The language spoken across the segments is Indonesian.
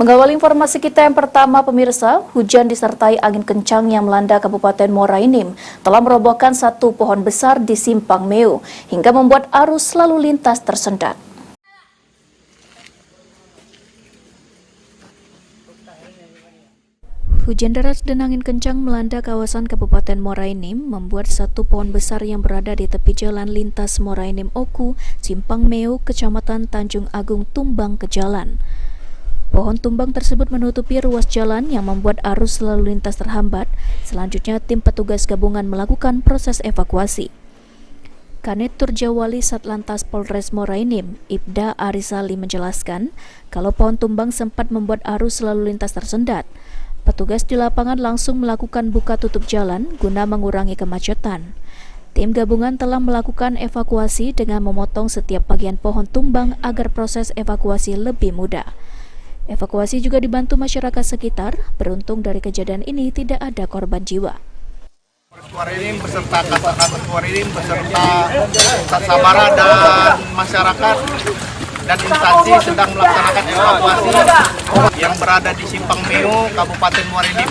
Mengawali informasi kita yang pertama, pemirsa, hujan disertai angin kencang yang melanda Kabupaten Muara Enim telah merobohkan satu pohon besar di Simpang Meo hingga membuat arus lalu lintas tersendat. Hujan deras dan angin kencang melanda kawasan Kabupaten Muara Enim membuat satu pohon besar yang berada di tepi jalan lintas Muara Enim Oku, Simpang Meo, Kecamatan Tanjung Agung tumbang ke jalan. Pohon tumbang tersebut menutupi ruas jalan yang membuat arus lalu lintas terhambat. Selanjutnya, tim petugas gabungan melakukan proses evakuasi. Kanit Turjawali Satlantas Polres Muara Enim, Ibda Arisali menjelaskan, kalau pohon tumbang sempat membuat arus lalu lintas tersendat. Petugas di lapangan langsung melakukan buka tutup jalan guna mengurangi kemacetan. Tim gabungan telah melakukan evakuasi dengan memotong setiap bagian pohon tumbang agar proses evakuasi lebih mudah. Evakuasi juga dibantu masyarakat sekitar. Beruntung dari kejadian ini tidak ada korban jiwa. Muara Enim beserta Kasat Muara Enim beserta Sabara dan masyarakat dan instansi sedang melaksanakan evakuasi yang berada di Simpang Meo, Kabupaten Muara Enim.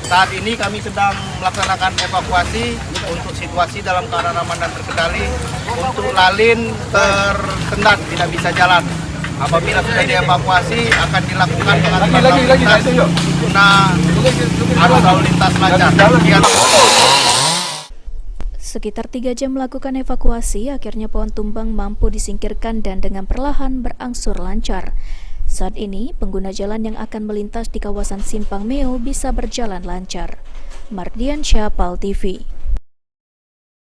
Saat ini kami sedang melaksanakan evakuasi untuk situasi dalam keadaan aman dan terkendali. Untuk lalin tersendat, tidak bisa jalan. Apabila sudah dievakuasi akan dilakukan pengaturan lalu lintas guna arus lalu lintas lancar. Sekitar 3 jam melakukan evakuasi, akhirnya pohon tumbang mampu disingkirkan dan dengan perlahan berangsur lancar. Saat ini, pengguna jalan yang akan melintas di kawasan Simpang Meo bisa berjalan lancar. Mardian Syah, PAL TV.